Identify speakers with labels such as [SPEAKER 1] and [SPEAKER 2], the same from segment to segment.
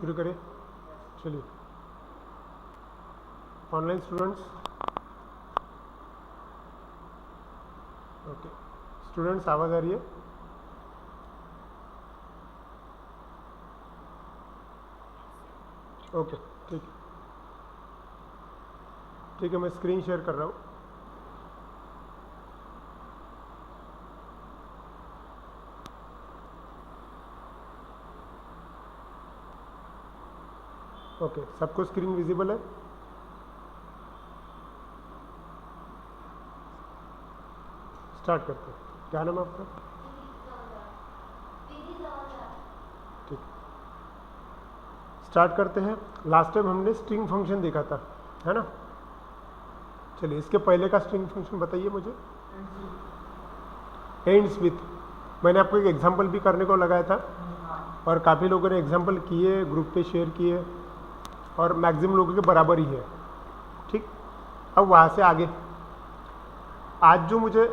[SPEAKER 1] शुरू करें। चलिए, ऑनलाइन स्टूडेंट्स, ओके स्टूडेंट्स आवाज़ आ रही है? ओके ठीक है, ठीक है, मैं स्क्रीन शेयर कर रहा हूँ। ओके, सबको स्क्रीन विजिबल है? स्टार्ट करते हैं। क्या नाम है आपका? ठीक, स्टार्ट करते हैं। लास्ट टाइम हमने स्ट्रिंग फंक्शन देखा था, है ना? चलिए, इसके पहले का स्ट्रिंग फंक्शन बताइए मुझे। एंड्स विथ, मैंने आपको एक एग्जांपल भी करने को लगाया था और काफ़ी लोगों ने एग्जांपल किए, ग्रुप पे शेयर किए और मैक्सिमम लोगों के बराबर ही है। ठीक, अब वहाँ से आगे आज जो मुझे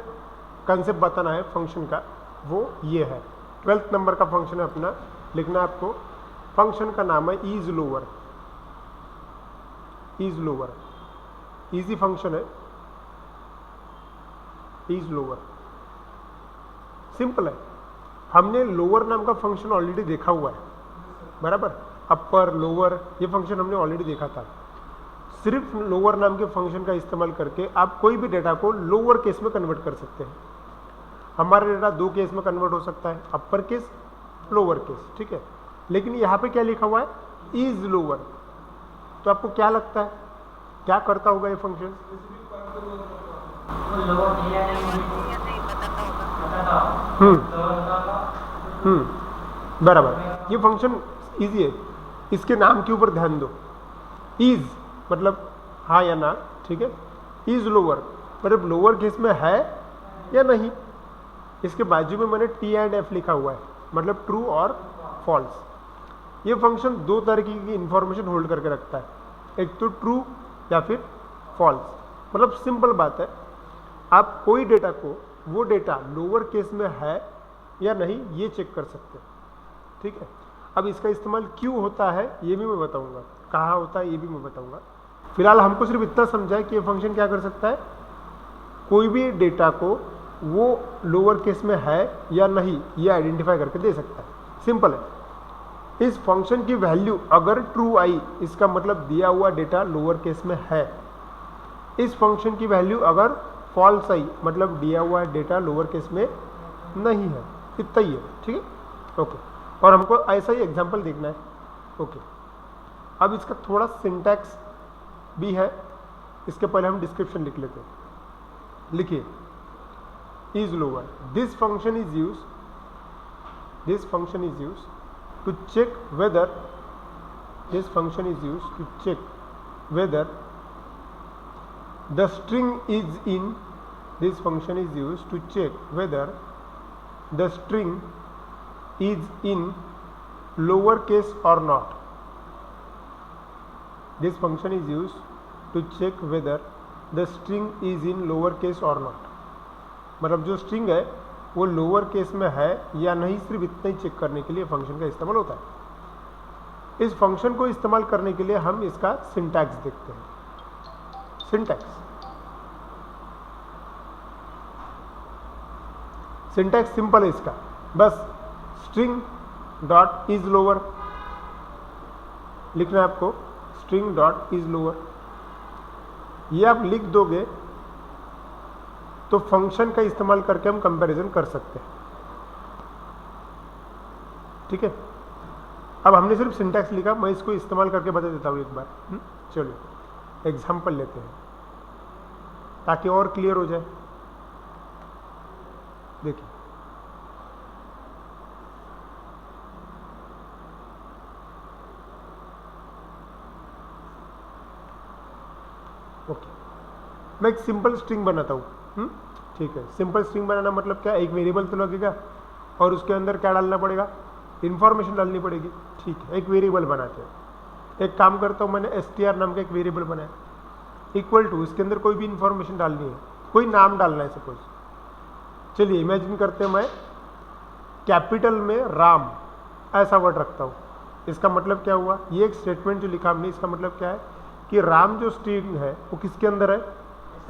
[SPEAKER 1] कंसेप्ट बताना है फंक्शन का, वो ये है। 12th नंबर का फंक्शन है अपना, लिखना है आपको। फंक्शन का नाम है is lower. Is lower easy function है, इज लोअर सिंपल है। हमने लोअर नाम का फंक्शन ऑलरेडी देखा हुआ है, बराबर। अपर लोअर ये फंक्शन हमने ऑलरेडी देखा था। सिर्फ लोअर नाम के फंक्शन का इस्तेमाल करके आप कोई भी डेटा को लोअर केस में कन्वर्ट कर सकते हैं। हमारा डेटा दो केस में कन्वर्ट हो सकता है, अपर केस, लोअर केस, ठीक है। लेकिन यहाँ पे क्या लिखा हुआ है? Is lower. तो आपको क्या लगता है क्या करता होगा ये फंक्शन? बराबर, ये फंक्शन इजी है। इसके नाम के ऊपर ध्यान दो। इज मतलब हाँ या ना, ठीक है। इज लोअर मतलब लोअर केस में है या नहीं। इसके बाजू में मैंने टी एंड एफ लिखा हुआ है, मतलब ट्रू और फॉल्स। ये फंक्शन दो तरीके की इंफॉर्मेशन होल्ड करके रखता है, एक तो ट्रू या फिर फॉल्स। मतलब सिंपल बात है, आप कोई डेटा को, वो डेटा लोअर केस में है या नहीं ये चेक कर सकते हैं, ठीक है। अब इसका इस्तेमाल क्यों होता है ये भी मैं बताऊंगा, कहाँ होता है ये भी मैं बताऊंगा। फिलहाल हमको सिर्फ इतना समझा है कि ये फंक्शन क्या कर सकता है, कोई भी डेटा को वो लोअर केस में है या नहीं ये आइडेंटिफाई करके दे सकता है। सिंपल है। इस फंक्शन की वैल्यू अगर ट्रू आई, इसका मतलब दिया हुआ डेटा लोअर केस में है। इस फंक्शन की वैल्यू अगर फॉल्स आई, मतलब दिया हुआ डेटा लोअर केस में नहीं है। इतना ही है, ठीक है। ओके, और हमको ऐसा ही एग्जांपल देखना है। ओके, अब इसका थोड़ा सिंटैक्स भी है, इसके पहले हम डिस्क्रिप्शन लिख लेते हैं। लिखिए, is lower, this function is used to check whether this function is used to check whether the string is in this function is used to check whether the string is in lower case or not. This function is used to check whether the string is in lower case or not. मतलब जो string है वो lower case में है या नहीं, सिर्फ इतना ही चेक करने के लिए फंक्शन का इस्तेमाल होता है। इस फंक्शन को इस्तेमाल करने के लिए हम इसका सिंटैक्स देखते हैं। सिंटैक्स सिंपल है इसका, बस स्ट्रिंग डॉट इज लोअर लिखना है आपको। स्ट्रिंग डॉट इज लोअर ये आप लिख दोगे तो फंक्शन का इस्तेमाल करके हम कंपैरिजन कर सकते हैं, ठीक है। अब हमने सिर्फ सिंटैक्स लिखा, मैं इसको इस्तेमाल करके बता देता हूँ एक बार। चलिए एग्जांपल लेते हैं ताकि और क्लियर हो जाए। देखिए, ओके, मैं एक सिंपल स्ट्रिंग बनाता हूँ। ठीक है, सिंपल स्ट्रिंग बनाना मतलब क्या, एक वेरिएबल तो लगेगा और उसके अंदर क्या डालना पड़ेगा, इन्फॉर्मेशन डालनी पड़ेगी, ठीक है। एक वेरिएबल बनाते हैं। एक काम करता हूँ, मैंने str नाम का एक वेरिएबल बनाया, इक्वल टू, इसके अंदर कोई भी इन्फॉर्मेशन डालनी है, कोई नाम डालना है सपोज। चलिए इमेजिन करते हैं मैं कैपिटल में राम ऐसा वर्ड रखता हूँ। इसका मतलब क्या हुआ, ये एक स्टेटमेंट जो लिखा हमने, इसका मतलब क्या है कि राम जो स्ट्रिंग है वो किसके अंदर है,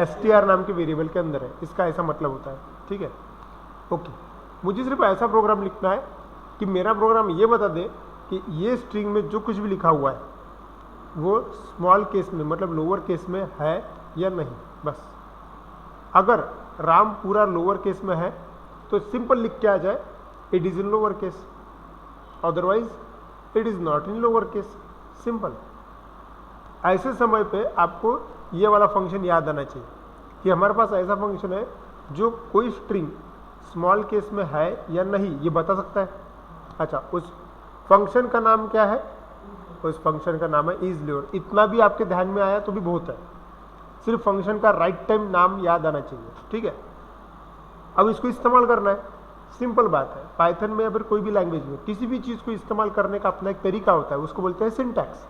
[SPEAKER 1] str नाम के वेरिएबल के अंदर है, इसका ऐसा मतलब होता है। ठीक है, ओके। मुझे सिर्फ ऐसा प्रोग्राम लिखना है कि मेरा प्रोग्राम ये बता दे कि ये स्ट्रिंग में जो कुछ भी लिखा हुआ है वो स्मॉल केस में मतलब लोअर केस में है या नहीं, बस। अगर राम पूरा लोअर केस में है तो सिंपल लिख के आ जाए it is in lower case, otherwise it is not in lower case, simple. ऐसे समय पे आपको ये वाला फंक्शन याद आना चाहिए कि हमारे पास ऐसा फंक्शन है जो कोई स्ट्रिंग स्मॉल केस में है या नहीं ये बता सकता है। अच्छा, उस फंक्शन का नाम क्या है, उस फंक्शन का नाम है इज लोअर। इतना भी आपके ध्यान में आया तो भी बहुत है, सिर्फ फंक्शन का राइट टाइम नाम याद आना चाहिए। ठीक है, अब इसको इस्तेमाल करना है, सिंपल बात है। पाइथन में या फिर कोई भी लैंग्वेज में किसी भी चीज़ को इस्तेमाल करने का अपना एक तरीका होता है, उसको बोलते हैं सिंटैक्स।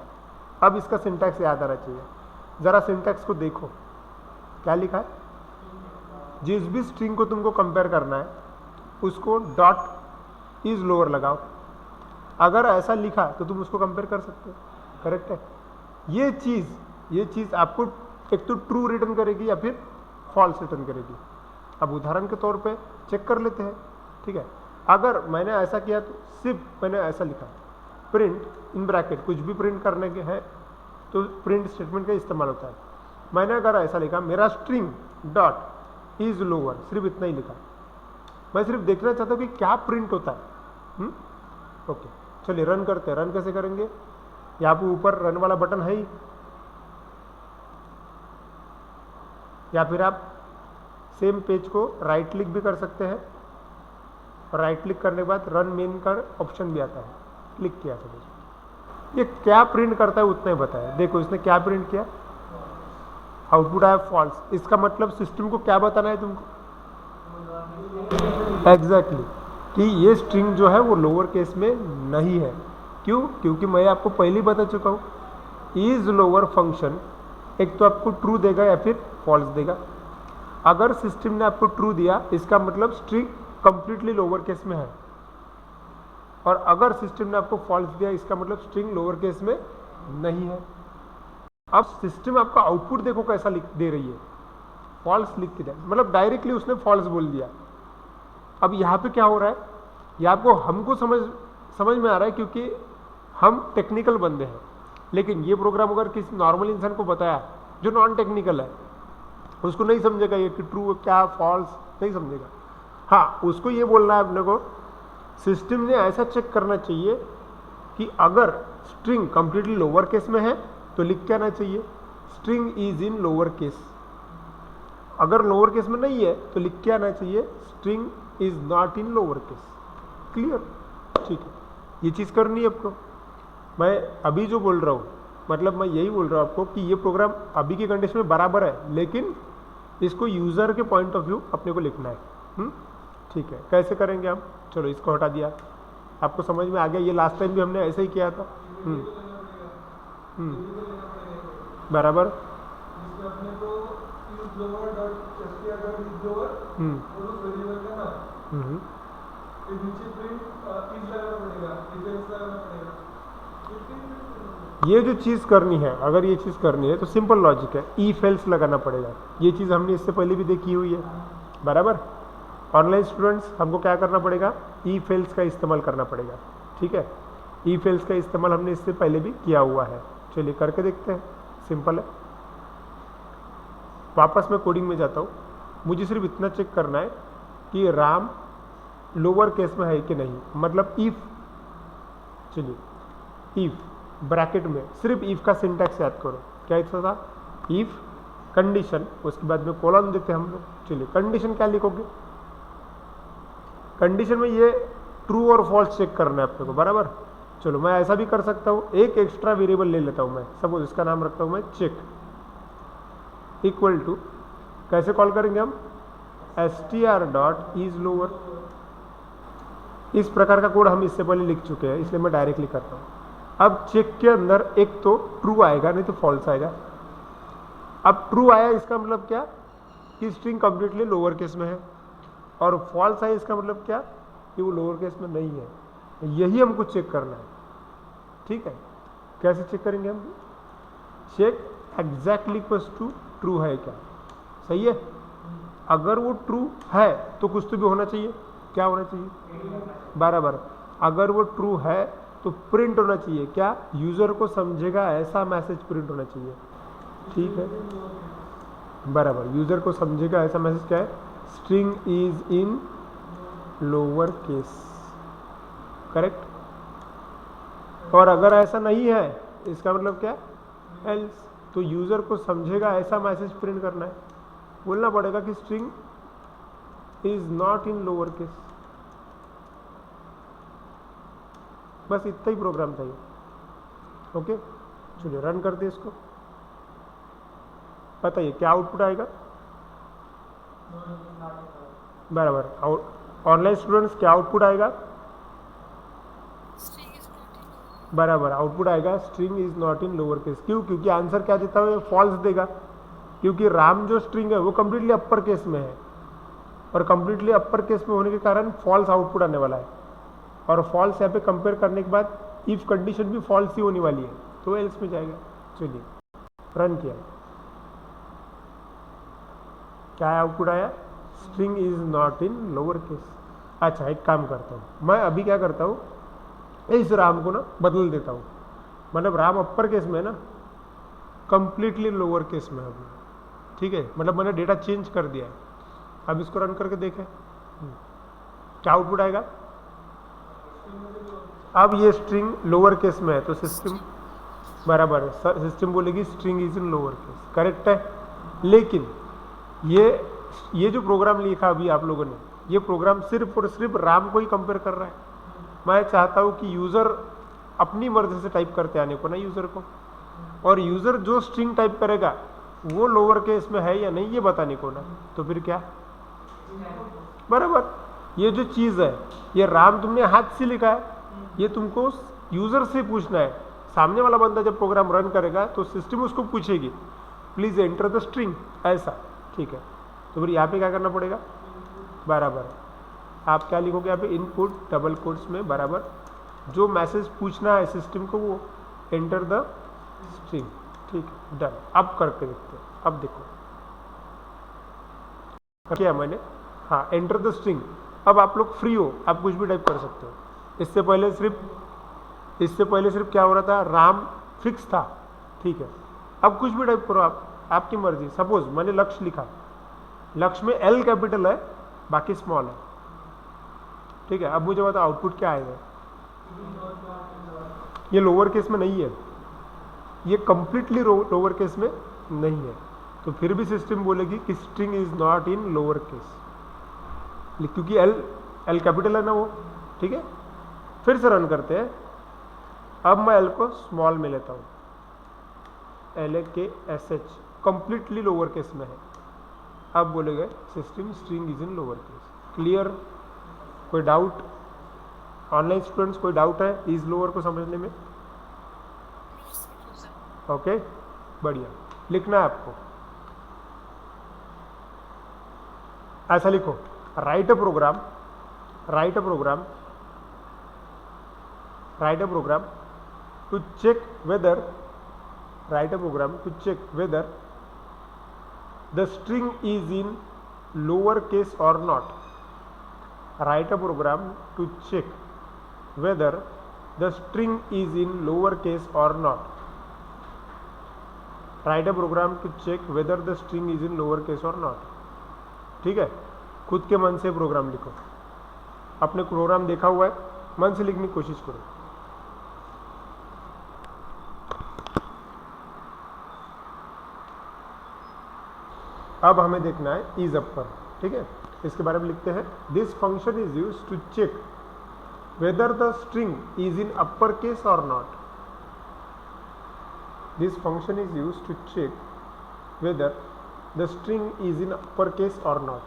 [SPEAKER 1] अब इसका सिंटैक्स याद आना चाहिए। ज़रा सिंटैक्स को देखो, क्या लिखा है, जिस भी स्ट्रिंग को तुमको कंपेयर करना है उसको डॉट इज लोअर लगाओ। अगर ऐसा लिखा तो तुम उसको कंपेयर कर सकते हो, करेक्ट है। ये चीज़ आपको एक तो ट्रू रिटर्न करेगी या फिर फॉल्स रिटर्न करेगी। अब उदाहरण के तौर पे चेक कर लेते हैं। ठीक है, अगर मैंने ऐसा किया तो सिर्फ मैंने ऐसा लिखा प्रिंट इन ब्रैकेट, कुछ भी प्रिंट करने के है तो प्रिंट स्टेटमेंट का इस्तेमाल होता है। मैंने अगर ऐसा लिखा मेरा स्ट्रिंग डॉट इज लोअर, सिर्फ इतना ही लिखा, मैं सिर्फ देखना चाहता हूँ कि क्या प्रिंट होता है। ओके, चलिए रन करते हैं। रन कैसे करेंगे, यहाँ पे ऊपर रन वाला बटन है ही, या फिर आप सेम पेज को राइट क्लिक भी कर सकते हैं और राइट क्लिक करने के बाद रन मेन का ऑप्शन भी आता है, क्लिक किया समझ। ये क्या प्रिंट करता है उतना ही बताया। देखो इसने क्या प्रिंट किया, आउटपुट आया फॉल्स। इसका मतलब सिस्टम को क्या बताना है तुमको, एग्जैक्टली कि ये स्ट्रिंग जो है वो लोअर केस में नहीं है। क्यों, क्योंकि मैं आपको पहले ही बता चुका हूँ इज लोअर फंक्शन एक तो आपको ट्रू देगा या फिर फॉल्स देगा। अगर सिस्टम ने आपको ट्रू दिया इसका मतलब स्ट्रिंग कंप्लीटली लोअर केस में है, और अगर सिस्टम ने आपको फॉल्स दिया इसका मतलब स्ट्रिंग लोअर केस में नहीं है। अब सिस्टम आपका आउटपुट देखो कैसा लिख दे रही है, फॉल्स लिख के दे, मतलब डायरेक्टली उसने फॉल्स बोल दिया। अब यहाँ पे क्या हो रहा है, ये आपको हमको समझ में आ रहा है क्योंकि हम टेक्निकल बंदे हैं, लेकिन ये प्रोग्राम अगर किसी नॉर्मल इंसान को बताया जो नॉन टेक्निकल है उसको नहीं समझेगा ये कि ट्रू क्या फॉल्स नहीं समझेगा। हाँ, उसको ये बोलना है अपने को, सिस्टम ने ऐसा चेक करना चाहिए कि अगर स्ट्रिंग कंप्लीटली लोअर केस में है तो लिख के आना चाहिए string is in lower case. अगर लोअर केस में नहीं है तो लिख के आना चाहिए string is not in lower case. Clear, ठीक है, ये चीज़ करनी है आपको। मैं अभी जो बोल रहा हूँ मतलब मैं यही बोल रहा हूँ आपको कि ये प्रोग्राम अभी की कंडीशन में बराबर है, लेकिन इसको यूज़र के पॉइंट ऑफ व्यू अपने को लिखना है। ठीक है, कैसे करेंगे हम, चलो इसको हटा दिया, आपको समझ में आ गया। ये लास्ट टाइम भी हमने ऐसे ही किया था। बराबर, ये जो चीज़ करनी है, अगर ये चीज़ करनी है तो सिंपल लॉजिक है, इफ एल्स लगाना पड़ेगा। ये चीज़ हमने इससे पहले भी देखी हुई है, बराबर। ऑनलाइन स्टूडेंट्स हमको क्या करना पड़ेगा, इफ एल्स का इस्तेमाल करना पड़ेगा। ठीक है, इफ एल्स का इस्तेमाल हमने इससे पहले भी किया हुआ है। चलिए करके देखते हैं, सिंपल है। वापस मैं कोडिंग में जाता हूँ, मुझे सिर्फ इतना चेक करना है कि राम लोअर केस में है कि नहीं, मतलब इफ, चलिए इफ ब्रैकेट में सिर्फ इफ का सिंटैक्स याद करो, क्या इसका था, इफ कंडीशन, उसके बाद में कोलन देते हैं हम लोग। चलिए कंडीशन क्या लिखोगे, कंडीशन में ये ट्रू और फॉल्स चेक करना है अपने को, बराबर। चलो मैं ऐसा भी कर सकता हूँ, एक एक्स्ट्रा वेरिएबल ले लेता हूँ मैं, सपोज इसका नाम रखता हूँ मैं चेक, इक्वल टू, कैसे कॉल करेंगे हम, str डॉट इज लोअर। इस प्रकार का कोड हम इससे पहले लिख चुके हैं, इसलिए मैं डायरेक्टली करता हूँ। अब चेक के अंदर एक तो ट्रू आएगा, नहीं तो फॉल्स आएगा। अब ट्रू आया इसका मतलब क्या कि स्ट्रिंग कंप्लीटली लोअर केस में है, और फॉल्स आया इसका मतलब क्या कि वो लोअर केस में नहीं है। यही हमको चेक करना है, ठीक है। कैसे चेक करेंगे हम? Check exactly equals to true है क्या, सही है। अगर वो ट्रू है तो कुछ तो भी होना चाहिए, क्या होना चाहिए? बराबर। अगर वो ट्रू है तो प्रिंट होना चाहिए क्या? यूजर को समझेगा ऐसा मैसेज प्रिंट होना चाहिए, ठीक है, बराबर। यूजर को समझेगा ऐसा मैसेज क्या है? String is in lower case, correct. और अगर ऐसा नहीं है इसका मतलब क्या? एल्स। तो यूजर को समझेगा ऐसा मैसेज प्रिंट करना है, बोलना पड़ेगा कि string is not in lower case. बस इतना ही प्रोग्राम था ये, ओके। चलिए रन करते हैं इसको, बताइए क्या आउटपुट आएगा? बराबर। ऑनलाइन स्टूडेंट्स क्या आउटपुट आएगा? बराबर, आउटपुट आएगा string is not in lower case. क्यों? क्योंकि आंसर क्या देता है? फॉल्स देगा, क्योंकि राम जो स्ट्रिंग है वो कंप्लीटली अपर केस में है, और कंप्लीटली अपर केस में होने के कारण फॉल्स आउटपुट आने वाला है। और फॉल्स यहाँ पे कंपेयर करने के बाद इफ कंडीशन भी फॉल्स ही होने वाली है, तो एल्स में जाएगा। चलिए रन किया, क्या आउटपुट आया? String is not in lower case. अच्छा, एक काम करता हूँ मैं, अभी क्या करता हूँ, इस राम को ना बदल देता हूँ, मतलब राम अपर केस में है ना, कंप्लीटली लोअर केस में अभी, ठीक है। मतलब मैंने डेटा चेंज कर दिया है। अब इसको रन करके देखें क्या आउटपुट आएगा। अब ये स्ट्रिंग लोअर केस में है तो सिस्टम बराबर है, सिस्टम बोलेगी string is in lower case, correct है। लेकिन ये जो प्रोग्राम लिखा अभी आप लोगों ने, ये प्रोग्राम सिर्फ और सिर्फ राम को ही कंपेयर कर रहा है। मैं चाहता हूं कि यूजर अपनी मर्जी से टाइप करते आने को ना यूजर को, और यूजर जो स्ट्रिंग टाइप करेगा वो लोअर केस में है या नहीं ये बताने को ना। तो फिर क्या, बराबर, ये जो चीज है ये राम तुमने हाथ से लिखा है, ये तुमको यूजर से पूछना है। सामने वाला बंदा जब प्रोग्राम रन करेगा तो सिस्टम उसको पूछेगी प्लीज एंटर द स्ट्रिंग, ऐसा, ठीक है। तो फिर यहाँ पे क्या करना पड़ेगा? बराबर आप क्या लिखोगे यहाँ पे? इनपुट डबल कोट्स में बराबर जो मैसेज पूछना है सिस्टम को वो एंटर द स्ट्रिंग, ठीक है, डन। अब करके देखते हैं, अब देखो क्या मैंने, हाँ, एंटर द स्ट्रिंग। अब आप लोग फ्री हो, आप कुछ भी टाइप कर सकते हो। इससे पहले सिर्फ क्या हो रहा था? राम फिक्स था, ठीक है। अब कुछ भी टाइप करो आप, आपकी मर्जी। सपोज मैंने लक्ष्य लिखा, लक्ष्य में एल कैपिटल है बाकी स्मॉल है, ठीक है। अब मुझे बताओ आउटपुट क्या आएगा? ये लोअर केस में नहीं है, ये कंप्लीटली लोअर केस में नहीं है, तो फिर भी सिस्टम बोलेगी कि string is not in lower case, क्योंकि एल कैपिटल है ना वो, ठीक है। फिर से रन करते हैं। अब मैं एल को स्मॉल में लेता हूं, LAKSH कंप्लीटली लोअर केस में है। अब बोलेगा system string is in lower case. Clear? कोई डाउट? ऑनलाइन स्टूडेंट्स कोई डाउट है इज लोअर को समझने में? ओके, बढ़िया। लिखना है आपको, ऐसा लिखो, write a program to check whether the string is in lower case or not. Write a program to check whether the string is in lower case or not. Write a program to check whether the string is in lower case or not. ठीक है, खुद के मन से programme लिखो। अपने programme देखा हुआ है, मन से लिखने की कोशिश करो। अब हमें देखना है इज अपर, ठीक है। इसके बारे में लिखते हैं, this function is used to check whether the string is in upper case or not. This function is used to check whether the string is in upper case or not.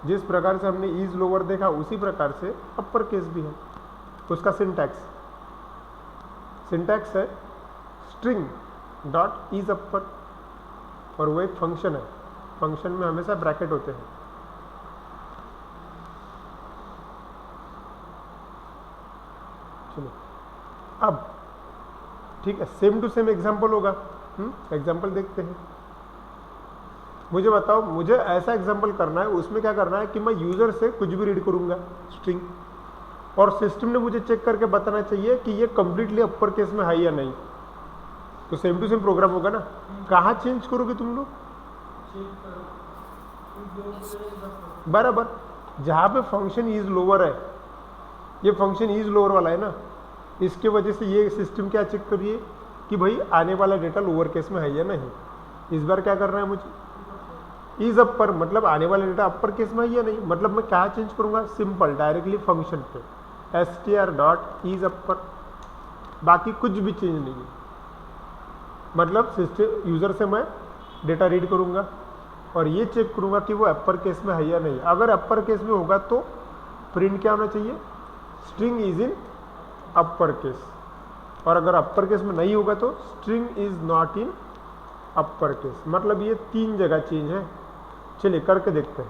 [SPEAKER 1] जिस प्रकार से हमने इज लोअर देखा उसी प्रकार से upper case भी है। उसका सिंटैक्स है स्ट्रिंग डॉट इज अपर, और वो एक फंक्शन है, फंक्शन में हमेशा ब्रैकेट होते हैं। चलो अब ठीक है, सेम टू सेम एग्जाम्पल होगा। एग्जाम्पल देखते हैं। मुझे बताओ, मुझे ऐसा एग्जाम्पल करना है, उसमें क्या करना है कि मैं यूजर से कुछ भी रीड करूंगा स्ट्रिंग, और सिस्टम ने मुझे चेक करके बताना चाहिए कि ये कंप्लीटली अपर केस में है या नहीं। तो सेम टू सेम प्रोग्राम होगा ना। कहाँ चेंज करोगे तुम लोग? बराबर, जहां पे फंक्शन इज लोअर है, ये फंक्शन इज लोअर वाला है ना, इसके वजह से ये सिस्टम क्या चेक करिए कि भाई आने वाला डेटा लोअर केस में है या नहीं। इस बार क्या करना है मुझे, इज अपर, मतलब आने वाला डेटा अपर केस में है या नहीं। मतलब मैं क्या चेंज करूंगा, सिंपल डायरेक्टली फंक्शन पे str.isUpper, बाकी कुछ भी चेंज नहीं है। मतलब सिस्टम यूजर से मैं डेटा रीड करूंगा और ये चेक करूंगा कि वो अपर केस में है या नहीं। अगर अपर केस में होगा तो प्रिंट क्या होना चाहिए, string is in upper case, और अगर अपर केस में नहीं होगा तो string is not in upper case. मतलब ये 3 जगह चेंज है। चलिए करके देखते हैं।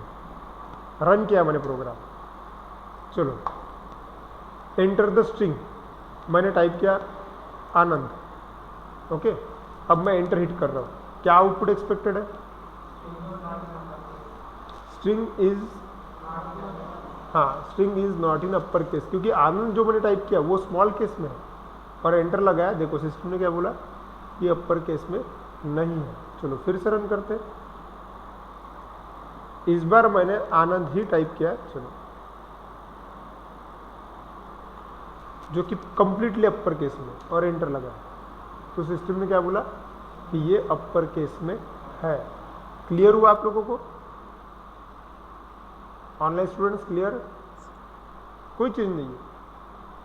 [SPEAKER 1] रन किया मैंने प्रोग्राम, चलो एंटर द स्ट्रिंग, मैंने टाइप किया आनंद, ओके। अब मैं एंटर हिट कर रहा हूं, क्या आउटपुट एक्सपेक्टेड है, स्ट्रिंग इज, हाँ string is not in upper case, क्योंकि आनंद जो मैंने टाइप किया वो स्मॉल केस में है, और एंटर लगाया, देखो सिस्टम ने क्या बोला, ये अपर केस में नहीं है। चलो फिर से रन करते हैं। इस बार मैंने आनंद ही टाइप किया, चलो, जो कि कंप्लीटली अपर केस में, और एंटर लगाया, तो सिस्टम ने क्या बोला कि ये अपर केस में है। क्लियर हुआ आप लोगों को? Online students clear? कोई चीज नहीं है।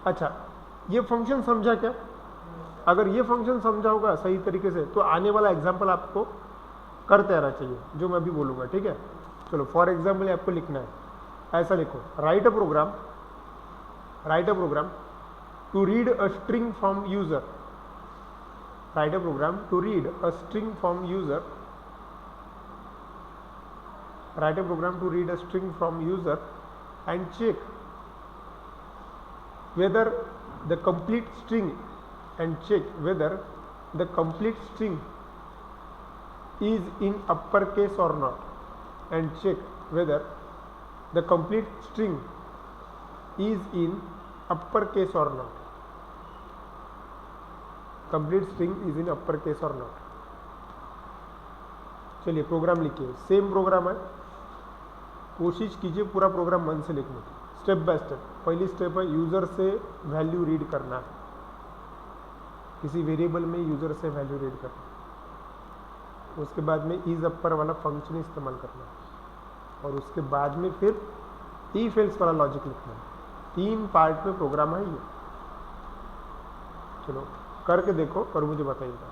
[SPEAKER 1] अच्छा, ये फंक्शन समझा क्या? अगर ये फंक्शन समझा होगा सही तरीके से तो आने वाला एग्जाम्पल आपको करते आना चाहिए, जो मैं भी बोलूंगा, ठीक है। चलो फॉर एग्जाम्पल आपको लिखना है, ऐसा लिखो, write a program to read a string from user, write a program to read a string from user, write a program to read a string from user and check whether the complete string is in uppercase or not, and check whether the complete string is in uppercase or not, complete string is in upper case or not. चलिए programme लिखिए, same programme है, कोशिश कीजिए पूरा programme मन से लिखने की, स्टेप बाय स्टेप। पहली स्टेप है यूजर से वैल्यू रीड करना, किसी वेरिएबल में यूजर से वैल्यू रीड करना। उसके बाद में इज अपर वाला फंक्शन इस्तेमाल करना, और उसके बाद में फिर इफ एल्स वाला लॉजिक लिखना। 3 पार्ट में प्रोग्राम है ये। चलो करके देखो और मुझे बताइएगा।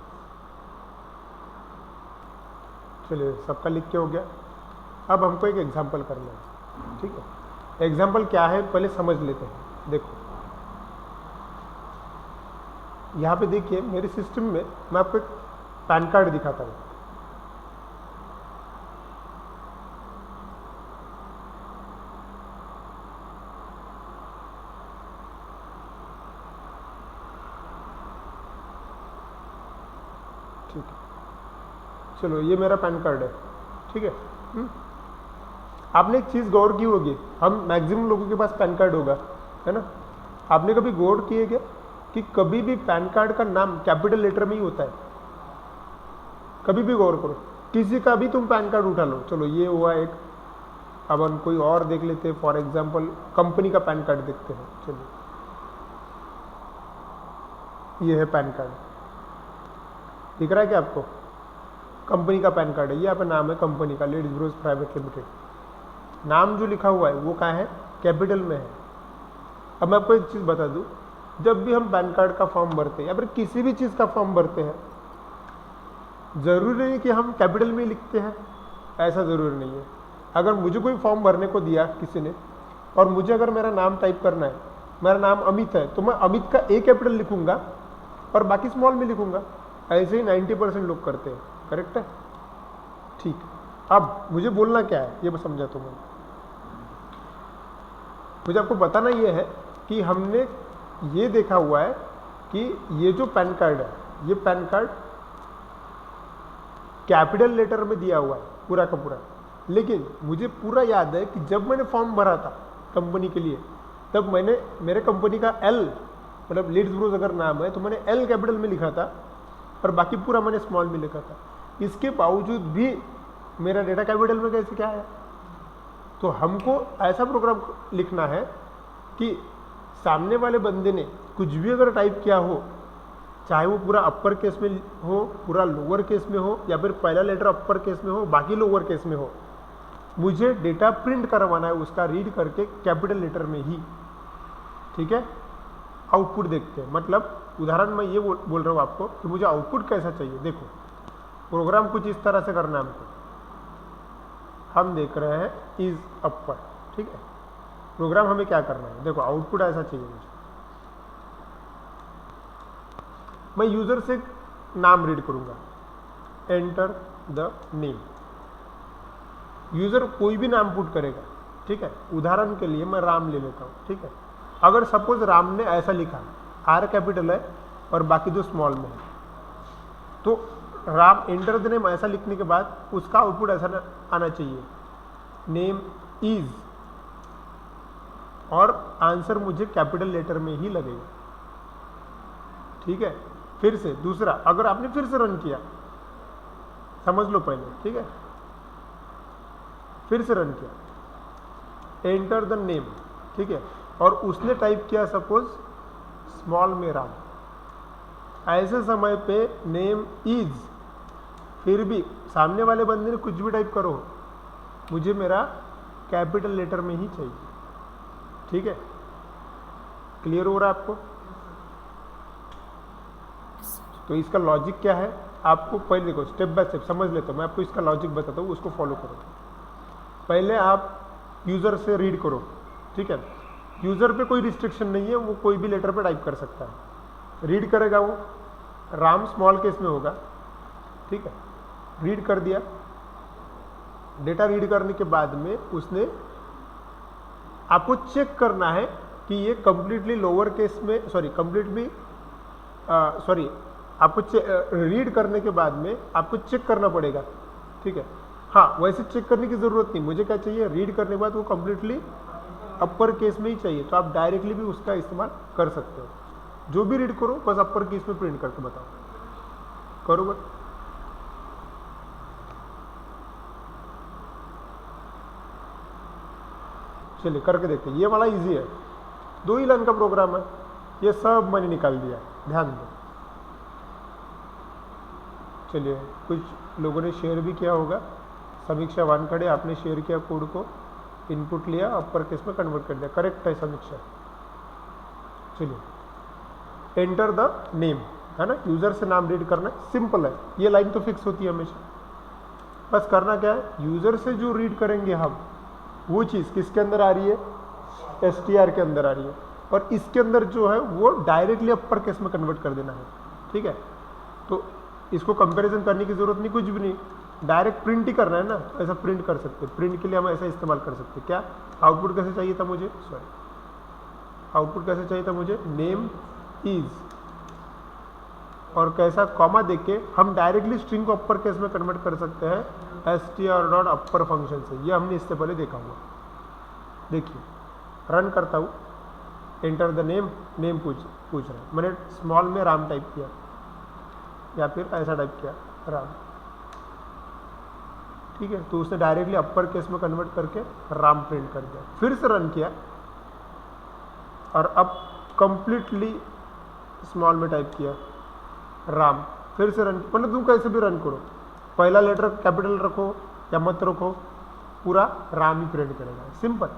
[SPEAKER 1] चलिए सबका लिख के हो गया। अब हमको एक एग्जांपल करना है, ठीक है। एग्जांपल क्या है पहले समझ लेते हैं। देखो यहाँ पे देखिए मेरे सिस्टम में मैं आपको एक पैन कार्ड दिखाता हूँ। ठीक है, चलो ये मेरा पैन कार्ड है, ठीक है। आपने एक चीज़ गौर की होगी, हम मैक्सिमम लोगों के पास पैन कार्ड होगा, है ना। आपने कभी गौर किए क्या कि कभी भी पैन कार्ड का नाम कैपिटल लेटर में ही होता है? कभी भी गौर करो, किसी का भी तुम पैन कार्ड उठा लो। चलो ये हुआ एक, अब हम कोई और देख लेते हैं। फॉर एग्जांपल कंपनी का पैन कार्ड देखते हैं। चलो ये है पैन कार्ड, दिख रहा है क्या आपको? कंपनी का पैन कार्ड है, ये यहाँ पे नाम है कंपनी का, लेडीज ब्रोस प्राइवेट लिमिटेड। नाम जो लिखा हुआ है वो कहाँ है? कैपिटल में है। अब मैं आपको एक चीज़ बता दूं, जब भी हम पैन कार्ड का फॉर्म भरते हैं या फिर किसी भी चीज़ का फॉर्म भरते हैं, ज़रूरी नहीं कि हम कैपिटल में लिखते हैं, ऐसा ज़रूरी नहीं है। अगर मुझे कोई फॉर्म भरने को दिया किसी ने और मुझे अगर मेरा नाम टाइप करना है, मेरा नाम अमित है, तो मैं अमित का ए कैपिटल लिखूंगा और बाकी स्मॉल में लिखूंगा। ऐसे ही 90% लोग करते हैं, करेक्ट है? ठीक, अब मुझे बोलना क्या है ये समझा तो मैं। मुझे आपको बताना ये है कि हमने ये देखा हुआ है कि ये जो पैन कार्ड है, ये पैन कार्ड कैपिटल लेटर में दिया हुआ है पूरा का पूरा, लेकिन मुझे पूरा याद है कि जब मैंने फॉर्म भरा था कंपनी के लिए, तब मैंने मेरे कंपनी का एल, मतलब लीड्स ब्रूस अगर नाम है तो मैंने एल कैपिटल में लिखा था और बाकी पूरा मैंने स्मॉल में लिखा था। इसके बावजूद भी मेरा डेटा कैपिटल में कैसे क्या आया? तो हमको ऐसा प्रोग्राम लिखना है कि सामने वाले बंदे ने कुछ भी अगर टाइप किया हो, चाहे वो पूरा अपर केस में हो, पूरा लोअर केस में हो, या फिर पहला लेटर अपर केस में हो, बाकी लोअर केस में हो, मुझे डेटा प्रिंट करवाना है उसका रीड करके कैपिटल लेटर में ही। ठीक है, आउटपुट देखते हैं। मतलब उदाहरण मैं ये बोल रहा हूँ आपको कि मुझे आउटपुट कैसा चाहिए। देखो प्रोग्राम कुछ इस तरह से करना है हमको। हम देख रहे हैं इज अपर, ठीक है। प्रोग्राम हमें क्या करना है, देखो आउटपुट ऐसा चाहिए मुझे। मैं यूजर से नाम रीड करूंगा, एंटर द नेम। यूजर कोई भी नाम पुट करेगा, ठीक है। उदाहरण के लिए मैं राम ले लेता हूं, ठीक है। अगर सपोज राम ने ऐसा लिखा, आर कैपिटल है और बाकी दो स्मॉल में है, तो राम एंटर द नेम ऐसा लिखने के बाद उसका आउटपुट ऐसा आना चाहिए, नेम इज, और आंसर मुझे कैपिटल लेटर में ही लगेगा। ठीक है, फिर से दूसरा, अगर आपने फिर से रन किया, समझ लो पहले, ठीक है, फिर से रन किया, एंटर द नेम, ठीक है, और उसने टाइप किया सपोज स्मॉल में राम, ऐसे समय पे नेम इज, फिर भी सामने वाले बंदे ने कुछ भी टाइप करो, मुझे मेरा कैपिटल लेटर में ही चाहिए। ठीक है, क्लियर हो रहा है आपको? तो इसका लॉजिक क्या है, आपको पहले देखो स्टेप बाय स्टेप समझ लेता हूँ, मैं आपको इसका लॉजिक बताता हूँ, उसको फॉलो करो। पहले आप यूजर से रीड करो, ठीक है। यूजर पे कोई रिस्ट्रिक्शन नहीं है, वो कोई भी लेटर पे टाइप कर सकता है। रीड करेगा वो, राम स्मॉल केस में होगा, ठीक है। रीड कर दिया, डेटा रीड करने के बाद में उसने आपको चेक करना है कि ये कंप्लीटली लोअर केस में, सॉरी कंप्लीटली सॉरी आपको रीड करने के बाद में आपको चेक करना पड़ेगा, ठीक है। हाँ, वैसे चेक करने की जरूरत नहीं, मुझे क्या चाहिए, रीड करने के बाद वो कंप्लीटली अपर केस में ही चाहिए, तो आप डायरेक्टली भी उसका इस्तेमाल कर सकते हो। जो भी रीड करो बस अपर केस में प्रिंट करके बताओ, करोगे। चलिए करके देखते हैं, ये वाला इजी है, 2 ही लाइन का प्रोग्राम है, ये सब मैंने निकाल दिया, ध्यान दो। चलिए, कुछ लोगों ने शेयर भी किया होगा, समीक्षा वानखड़े, आपने शेयर किया कोड को, इनपुट लिया, अपर केस में कन्वर्ट कर दिया, करेक्ट है समीक्षा। चलिए, एंटर द नेम, है ना, यूजर से नाम रीड करना है, सिंपल है, ये लाइन तो फिक्स होती है हमेशा। बस करना क्या है, यूजर से जो रीड करेंगे हम, वो चीज़ किसके अंदर आ रही है, str के अंदर आ रही है, और इसके अंदर जो है वो डायरेक्टली अपर केस में कन्वर्ट कर देना है। ठीक है, तो इसको कंपैरिजन करने की जरूरत नहीं, कुछ भी नहीं, डायरेक्ट प्रिंट ही करना है ना, तो ऐसा प्रिंट कर सकते हैं। प्रिंट के लिए हम ऐसा इस्तेमाल कर सकते हैं। क्या आउटपुट कैसे चाहिए था मुझे, सॉरी आउटपुट कैसे चाहिए था मुझे, नेम इज, और कैसा कॉमा देख के हम डायरेक्टली स्ट्रिंग को अपर केस में कन्वर्ट कर सकते हैं str.upper फंक्शन से। ये हमने इससे पहले देखा हुआ। देखिए रन करता हूँ, एंटर द नेम, नेम पूछ रहा है, मैंने स्मॉल में राम टाइप किया या फिर ऐसा टाइप किया राम, ठीक है, तो उसने डायरेक्टली अपर केस में कन्वर्ट करके राम प्रिंट कर दिया। फिर से रन किया और अब कंप्लीटली स्मॉल में टाइप किया राम, फिर से रन, मतलब तुम कैसे भी रन करो, पहला लेटर कैपिटल रखो या मत रखो, पूरा राम ही प्रिंट करेगा। सिंपल,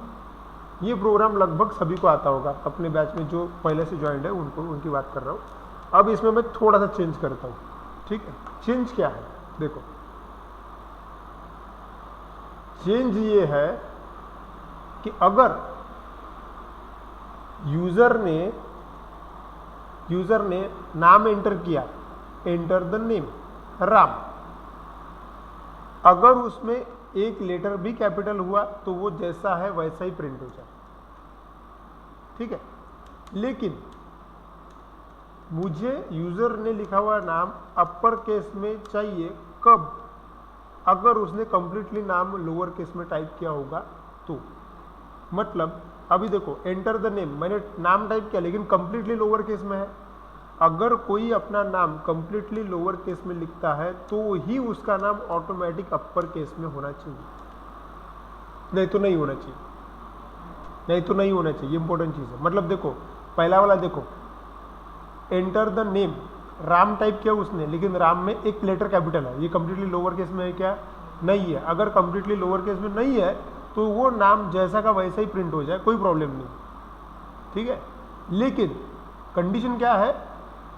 [SPEAKER 1] ये प्रोग्राम लगभग सभी को आता होगा, अपने बैच में जो पहले से ज्वाइंट है उनको, उनकी बात कर रहा हूँ। अब इसमें मैं थोड़ा सा चेंज करता हूँ, ठीक है। चेंज क्या है, देखो चेंज ये है कि अगर यूजर ने नाम एंटर किया, एंटर द नेम राम, अगर उसमें एक लेटर भी कैपिटल हुआ तो वो जैसा है वैसा ही प्रिंट हो जाए, ठीक है। लेकिन मुझे यूजर ने लिखा हुआ नाम अपर केस में चाहिए कब? अगर उसने कंप्लीटली नाम लोअर केस में टाइप किया होगा तो। मतलब अभी देखो, एंटर द नेम, मैंने नाम टाइप किया लेकिन कंप्लीटली लोअर केस में है। अगर कोई अपना नाम कंप्लीटली लोअर केस में लिखता है तो ही उसका नाम ऑटोमेटिक अपर केस में होना चाहिए, नहीं तो नहीं होना चाहिए, नहीं तो नहीं होना चाहिए। इंपॉर्टेंट चीज है। मतलब देखो, पहला वाला देखो, enter the name, Ram type किया उसने लेकिन राम में एक लेटर कैपिटल है, ये कंप्लीटली लोअर केस में है क्या? नहीं है। अगर कंप्लीटली लोअर केस में नहीं है तो वो नाम जैसा का वैसा ही प्रिंट हो जाए, कोई प्रॉब्लम नहीं, ठीक है। लेकिन कंडीशन क्या है?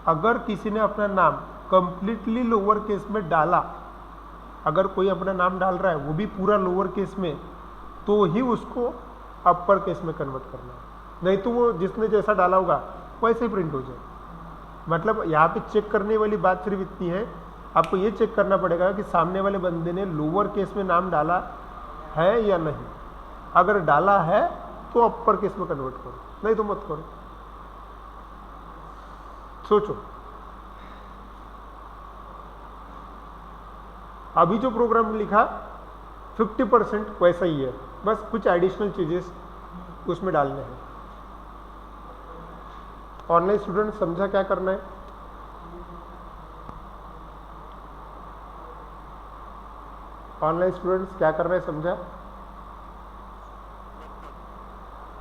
[SPEAKER 1] अगर किसी ने अपना नाम कंप्लीटली लोअर केस में डाला, अगर कोई अपना नाम डाल रहा है वो भी पूरा लोअर केस में, तो ही उसको अपर केस में कन्वर्ट करना है, नहीं तो वो जिसने जैसा डाला होगा वैसे ही प्रिंट हो जाए। मतलब यहाँ पे चेक करने वाली बात सिर्फ इतनी है, आपको ये चेक करना पड़ेगा कि सामने वाले बंदे ने लोअर केस में नाम डाला है या नहीं। अगर डाला है तो अपर केस में कन्वर्ट करो, नहीं तो मत करो। सोचो, अभी जो प्रोग्राम लिखा 50% वैसा ही है, बस कुछ एडिशनल चीजेस उसमें डालने हैं। ऑनलाइन स्टूडेंट समझा क्या करना है? ऑनलाइन स्टूडेंट्स क्या करना है समझा?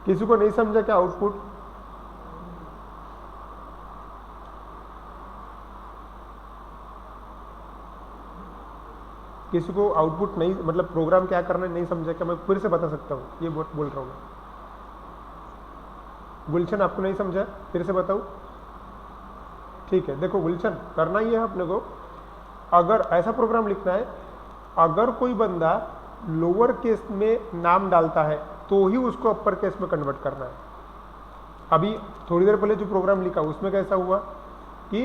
[SPEAKER 1] किसी को नहीं समझा क्या आउटपुट? किसी को आउटपुट नहीं, मतलब प्रोग्राम क्या करना है नहीं समझा क्या? मैं फिर से बता सकता हूँ, ये बोल रहा हूँ मैं। गुलशन आपको नहीं समझा, फिर से बताऊँ? ठीक है, देखो गुलशन, करना ही है अपने को। अगर ऐसा प्रोग्राम लिखना है, अगर कोई बंदा लोअर केस में नाम डालता है तो ही उसको अपर केस में कन्वर्ट करना है। अभी थोड़ी देर पहले जो प्रोग्राम लिखा उसमें कैसा हुआ कि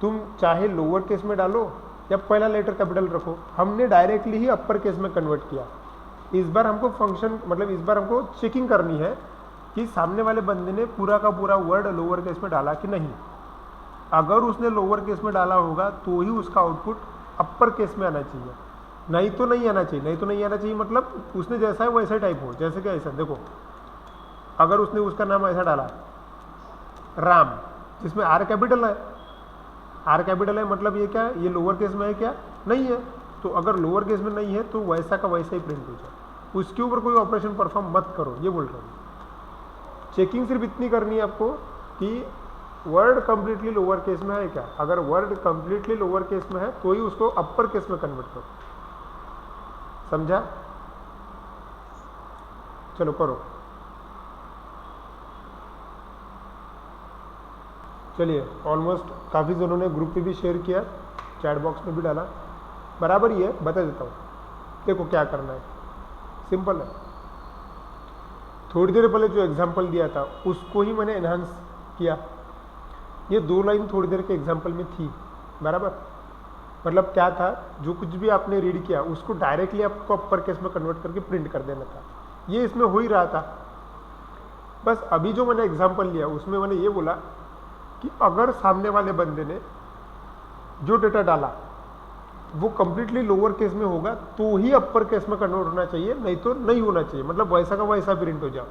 [SPEAKER 1] तुम चाहे लोअर केस में डालो या पहला लेटर कैपिटल रखो, हमने डायरेक्टली ही अपर केस में कन्वर्ट किया। इस बार हमको फंक्शन, मतलब इस बार हमको चेकिंग करनी है कि सामने वाले बंदे ने पूरा का पूरा वर्ड लोअर केस में डाला कि नहीं। अगर उसने लोअर केस में डाला होगा तो ही उसका आउटपुट अपर केस में आना चाहिए, नहीं तो नहीं आना चाहिए। नहीं तो नहीं आना चाहिए मतलब उसने जैसा है वैसा टाइप हो। जैसे कि ऐसा देखो, अगर उसने उसका नाम ऐसा डाला राम, जिसमें आर कैपिटल है, आर कैपिटल है मतलब ये क्या है? ये लोअर केस में है क्या? नहीं है। तो अगर लोअर केस में नहीं है तो वैसा का वैसा ही प्रिंट हो जाए, उसके ऊपर कोई ऑपरेशन परफॉर्म मत करो, ये बोल रहा हूँ। चेकिंग सिर्फ इतनी करनी है आपको कि वर्ड कंप्लीटली लोअर केस में है क्या। अगर वर्ड कंप्लीटली लोअर केस में है तो ही उसको अपर केस में कन्वर्ट करो, समझा? चलो करो। चलिए, ऑलमोस्ट काफ़ी जनों ने ग्रुप पे भी शेयर किया, चैट बॉक्स में भी डाला, बराबर ही है। बता देता हूँ, देखो क्या करना है, सिंपल है। थोड़ी देर पहले जो एग्जांपल दिया था उसको ही मैंने एनहांस किया। ये 2 लाइन थोड़ी देर के एग्जांपल में थी, बराबर। मतलब क्या था, जो कुछ भी आपने रीड किया उसको डायरेक्टली आपको अपर केस में कन्वर्ट करके प्रिंट कर देना था। ये इसमें हो ही रहा था। बस अभी जो मैंने एग्जांपल लिया उसमें मैंने ये बोला कि अगर सामने वाले बंदे ने जो डेटा डाला वो कंप्लीटली लोअर केस में होगा तो ही अपर केस में कन्वर्ट होना चाहिए, नहीं तो नहीं होना चाहिए। मतलब वैसा का वैसा प्रिंट हो जाओ।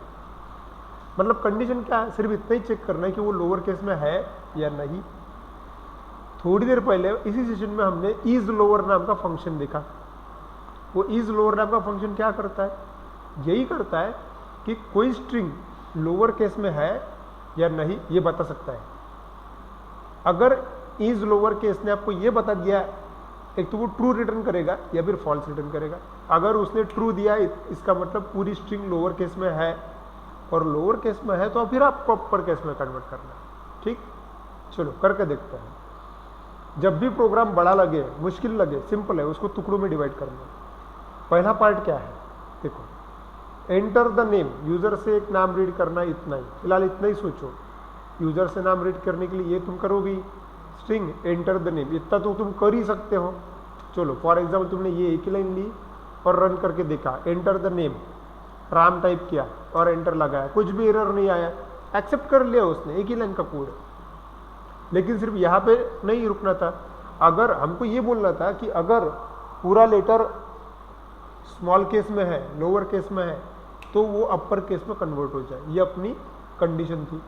[SPEAKER 1] मतलब कंडीशन क्या है, सिर्फ इतना ही चेक करना है कि वो लोअर केस में है या नहीं। थोड़ी देर पहले इसी सेशन में हमने इज लोअर नाम का फंक्शन देखा। वो इज लोअर नाम का फंक्शन क्या करता है? यही करता है कि कोई स्ट्रिंग लोअर केस में है या नहीं ये बता सकता है। अगर इज लोअर केस ने आपको ये बता दिया, एक तो वो ट्रू रिटर्न करेगा या फिर फॉल्स रिटर्न करेगा। अगर उसने ट्रू दिया इसका मतलब पूरी स्ट्रिंग लोअर केस में है, और लोअर केस में है तो फिर आपको अपर केस में कन्वर्ट करना है। ठीक, चलो करके देखते हैं। जब भी प्रोग्राम बड़ा लगे, मुश्किल लगे, सिंपल है, उसको टुकड़ों में डिवाइड करना। पहला पार्ट क्या है, देखो, एंटर द नेम, यूजर से एक नाम रीड करना, इतना ही, फिलहाल इतना ही सोचो। यूजर से नाम रीड करने के लिए ये तुम करोगी स्ट्रिंग एंटर द नेम, इतना तो तुम कर ही सकते हो। चलो फॉर एग्जाम्पल तुमने ये एक ही लाइन ली और रन करके देखा, enter the name, Ram type किया और एंटर लगाया, कुछ भी एरर नहीं आया, एक्सेप्ट कर लिया उसने, एक ही लाइन का कोड। लेकिन सिर्फ यहाँ पे नहीं रुकना था, अगर हमको ये बोलना था कि अगर पूरा लेटर स्मॉल केस में है, लोअर केस में है, तो वो अपर केस में कन्वर्ट हो जाए, ये अपनी कंडीशन थी।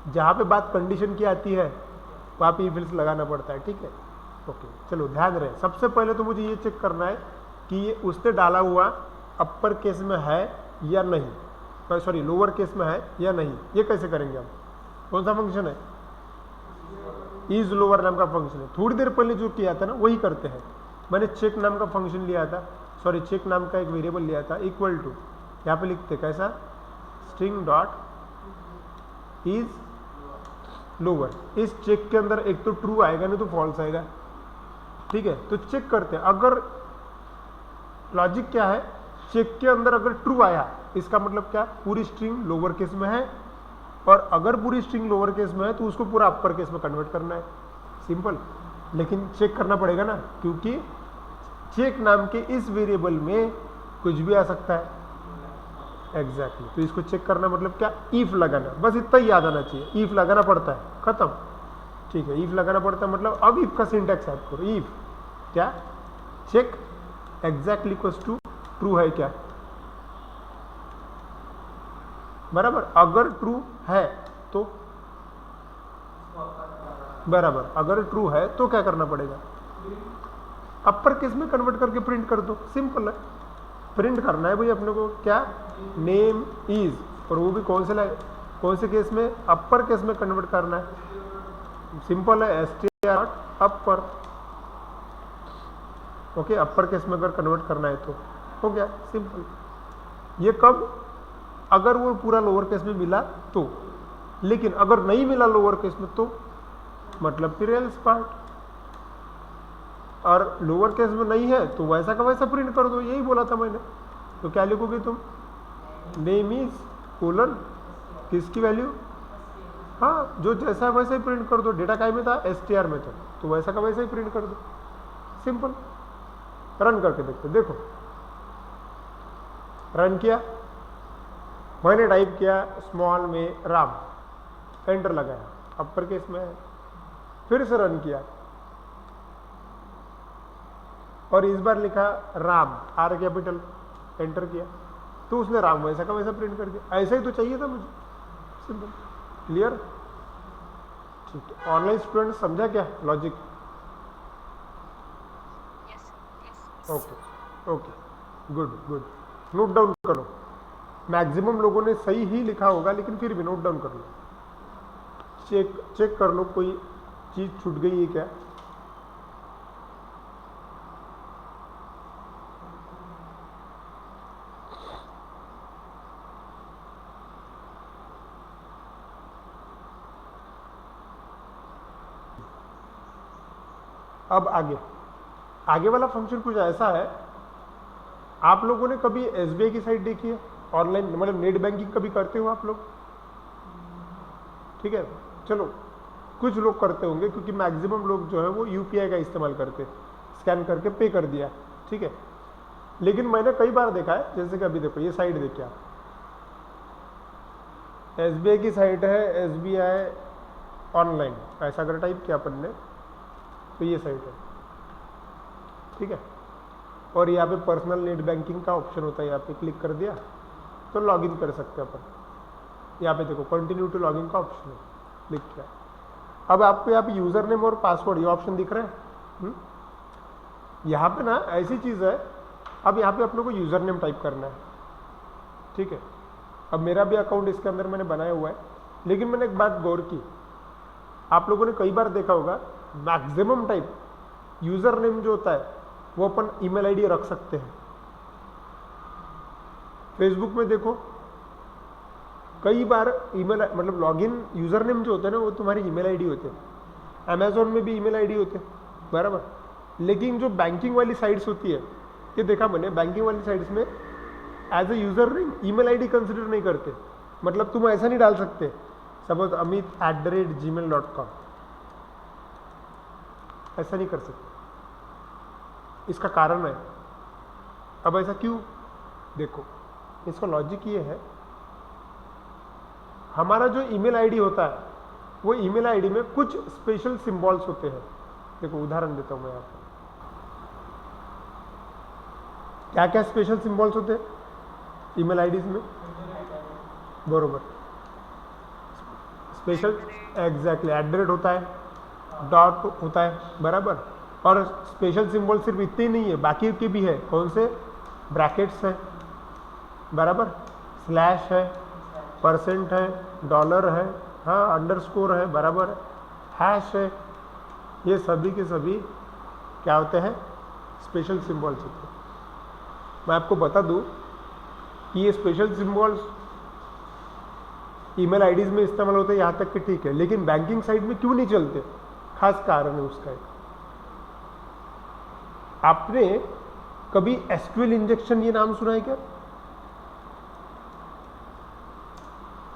[SPEAKER 1] जहाँ पे बात कंडीशन की आती है वहाँ पे इफ लगाना पड़ता है, ठीक है। ओके, चलो ध्यान रहे, सबसे पहले तो मुझे ये चेक करना है कि ये उसने डाला हुआ अपर केस में है या नहीं, सॉरी लोअर केस में है या नहीं। ये कैसे करेंगे हम, कौन सा फंक्शन है, इज लोअर नाम का फंक्शन है। थोड़ी देर पहले जो किया था ना वही करते हैं। मैंने चेक नाम का फंक्शन लिया था, सॉरी चेक नाम का एक वेरिएबल लिया था, इक्वल टू, यहाँ पे लिखते कैसा, स्ट्रिंग डॉट इज लोअर। इस चेक के अंदर एक तो ट्रू आएगा नहीं तो फॉल्स आएगा, ठीक है। तो चेक करते हैं, अगर लॉजिक क्या है, चेक के अंदर अगर ट्रू आया इसका मतलब क्या, पूरी स्ट्रिंग लोअर केस में है, और अगर पूरी स्ट्रिंग लोअर केस में है तो उसको पूरा अपर केस में कन्वर्ट करना है, सिंपल। लेकिन चेक करना पड़ेगा ना, क्योंकि चेक नाम के इस वेरिएबल में कुछ भी आ सकता है, एग्जैक्टली। तो इसको चेक करना मतलब क्या, इफ लगाना, बस इतना ही याद आना चाहिए, इफ लगाना पड़ता है, खत्म, ठीक है। इफ लगाना पड़ता है मतलब अब इफ का सिंटैक्स याद करो, इफ क्या, check exactly equals to true है क्या, बराबर। अगर ट्रू है तो बराबर, अगर ट्रू है तो क्या करना पड़ेगा, अपर केस में कन्वर्ट करके प्रिंट कर दो, सिंपल है। प्रिंट करना है भाई अपने को क्या, नेम इज, और वो भी कौन से केस में, अपर केस में कन्वर्ट करना है, सिंपल है, str अपर। ओके, अपर केस में अगर कन्वर्ट करना है तो हो गया, सिंपल। ये कब, अगर वो पूरा लोअर केस में मिला तो, लेकिन अगर नहीं मिला लोअर केस में तो मतलब फिर एल्स पार्ट, और लोअर केस में नहीं है तो वैसा का वैसा प्रिंट कर दो, यही बोला था मैंने। तो क्या लिखोगे तुम, नेम इज कोलन किसकी वैल्यू, हाँ जो जैसा है वैसा ही प्रिंट कर दो, डेटा काय में था, str में था, तो वैसा का वैसा ही प्रिंट कर दो, सिंपल। रन करके देखते, देखो रन किया, मैंने टाइप किया स्मॉल में राम, एंटर लगाया, अपर केस में है, फिर से रन किया और इस बार लिखा राम, आर कैपिटल, एंटर किया, तो उसने राम वैसा का वैसा प्रिंट कर दिया। ऐसा ही तो चाहिए था मुझे, सिंपल, क्लियर, ठीक है। ऑनलाइन स्टूडेंट समझा क्या logic, okay okay, good good, note down करो। मैक्सिमम लोगों ने सही ही लिखा होगा, लेकिन फिर भी नोट डाउन कर लो, चेक कर लो कोई चीज छूट गई है क्या। अब आगे वाला फंक्शन कुछ ऐसा है, आप लोगों ने कभी एसबीआई की साइट देखी है ऑनलाइन, मतलब नेट बैंकिंग कभी करते हो आप लोग, ठीक है। चलो कुछ लोग करते होंगे, क्योंकि मैक्सिमम लोग जो है वो यूपीआई का इस्तेमाल करते, स्कैन करके पे कर दिया, ठीक है। लेकिन मैंने कई बार देखा है, जैसे कि अभी देखो ये साइट देखिए आप, एसबीआई की साइट है, एसबीआई ऑनलाइन, ऐसा अगर टाइप किया अपन ने तो ये साइट है, ठीक है। और यहाँ पे पर्सनल नेट बैंकिंग का ऑप्शन होता है, यहाँ पे क्लिक कर दिया तो लॉगिन कर सकते हैं अपन। यहाँ पे देखो कंटिन्यू टू लॉगिन का ऑप्शन है, क्लिक किया। अब आपको यहाँ पे यूजर नेम और पासवर्ड ये ऑप्शन दिख रहे हैं, यहाँ पे ना ऐसी चीज़ है, अब यहाँ पे अपने को यूजर नेम टाइप करना है, ठीक है। अब मेरा भी अकाउंट इसके अंदर मैंने बनाया हुआ है, लेकिन मैंने एक बात गौर की, आप लोगों ने कई बार देखा होगा, मैक्सिमम टाइप यूजर नेम जो होता है वो अपन ईमेल आईडी रख सकते हैं। फेसबुक में देखो कई बार ईमेल, मतलब लॉगिन यूजर नेम जो होते हैं ना वो तुम्हारी ईमेल आईडी होते हैं। अमेजोन में भी ईमेल आईडी होते हैं, बराबर। लेकिन जो बैंकिंग वाली साइट्स होती है, ये देखा मैंने, बैंकिंग वाली साइट्स में as a user name email ID consider नहीं करते। मतलब तुम ऐसा नहीं डाल सकते, सपोज amit@gmail.com, ऐसा नहीं कर सकते। इसका कारण है, अब ऐसा क्यों, देखो इसका लॉजिक ये है, हमारा जो ईमेल आईडी होता है वो ईमेल आईडी में कुछ स्पेशल सिंबल्स होते हैं। देखो उदाहरण देता हूं मैं आपको, क्या क्या स्पेशल सिंबल्स होते हैं ईमेल आईडीज में। बरोबर, स्पेशल एग्जैक्टली @ होता है, डॉट होता है, बराबर। और स्पेशल सिंबल सिर्फ इतने ही नहीं है, बाकी के भी है। कौन से? ब्रैकेट्स है, बराबर, स्लैश है, % है, डॉलर है, हाँ, अंडरस्कोर है, बराबर है, हैश है। ये सभी के सभी क्या होते हैं? स्पेशल सिंबल्स होते हैं। मैं आपको बता दूं कि ये स्पेशल सिंबल्स ईमेल आईडीज में इस्तेमाल होते हैं, यहाँ तक कि ठीक है, लेकिन बैंकिंग साइट में क्यों नहीं चलते? खास कारण है उसका एक। आपने कभी एसक्यूएल इंजेक्शन ये नाम सुना है क्या?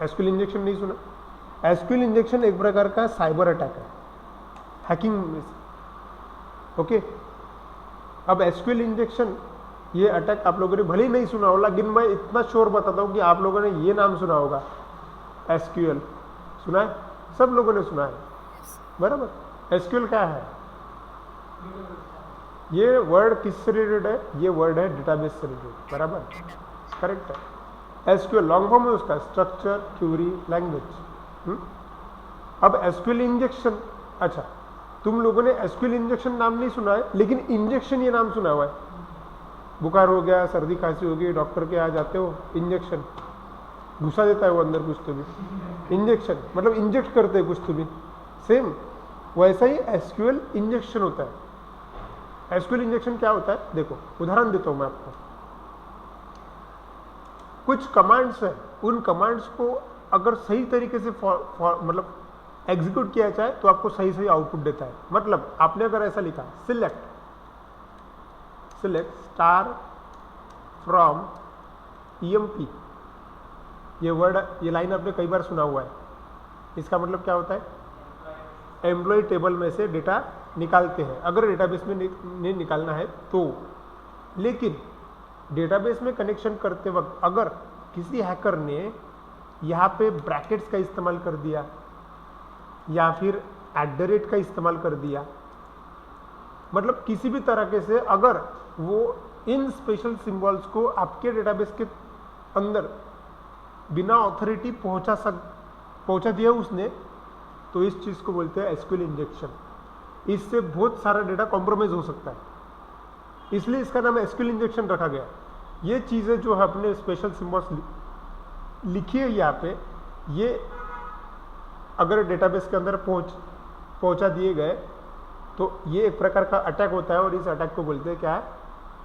[SPEAKER 1] एसक्यूएल इंजेक्शन नहीं सुना? एसक्यूएल इंजेक्शन एक प्रकार का साइबर अटैक है, हैकिंग में। ओके, अब एसक्यूएल इंजेक्शन ये अटैक आप लोगों ने भले ही नहीं सुना होगा, लेकिन मैं इतना श्योर बताता हूं कि आप लोगों ने ये नाम सुना होगा, एसक्यूएल सुना है, सब लोगों ने सुना है, बराबर। एसक्यूएल क्या है? ये वर्ड किससे रिलेटेड है? ये वर्ड है डेटाबेस से रिलेटेड, बराबर, करेक्ट है। एसक्यूएल लॉन्ग फॉर्म है उसका, स्ट्रक्चर क्यूरी लैंग्वेज। अब एसक्यूएल इंजेक्शन, अच्छा, तुम लोगों ने एसक्यूएल इंजेक्शन नाम नहीं सुना है, लेकिन इंजेक्शन ये नाम सुना हुआ है। बुखार हो गया, सर्दी खांसी हो गई, डॉक्टर के यहाँ जाते हो, इंजेक्शन घुसा देता है वो अंदर कुछ तो भी, इंजेक्शन मतलब इंजेक्ट करते हैं कुछ तो भी। सेम वैसा ही एसक्यूएल इंजेक्शन होता है। एसक्यूएल इंजेक्शन क्या होता है? देखो उदाहरण देता हूं मैं आपको। कुछ कमांड्स है, उन कमांड्स को अगर सही तरीके से मतलब एग्जीक्यूट किया जाए तो आपको सही सही आउटपुट देता है। मतलब आपने अगर ऐसा लिखा, सिलेक्ट स्टार फ्रॉम ईएमपी, ये वर्ड, ये लाइन आपने कई बार सुना हुआ है। इसका मतलब क्या होता है? एम्प्लॉय टेबल में से डेटा निकालते हैं, अगर डेटाबेस में नहीं निकालना है तो। लेकिन डेटाबेस में कनेक्शन करते वक्त अगर किसी हैकर ने यहाँ पे ब्रैकेट्स का इस्तेमाल कर दिया या फिर @ का इस्तेमाल कर दिया, मतलब किसी भी तरीके से अगर वो इन स्पेशल सिंबल्स को आपके डेटाबेस के अंदर बिना ऑथोरिटी पहुंचा दिया उसने, तो इस चीज को बोलते हैं एसक्यूएल इंजेक्शन। इससे बहुत सारा डेटा कॉम्प्रोमाइज हो सकता है, इसलिए इसका नाम एसक्यूएल इंजेक्शन रखा गया। ये चीजें जो है अपने स्पेशल सिंबल्स लिखी है यहाँ पे, ये अगर डेटाबेस के अंदर पहुंचा दिए गए तो ये एक प्रकार का अटैक होता है, और इस अटैक को बोलते हैं क्या है?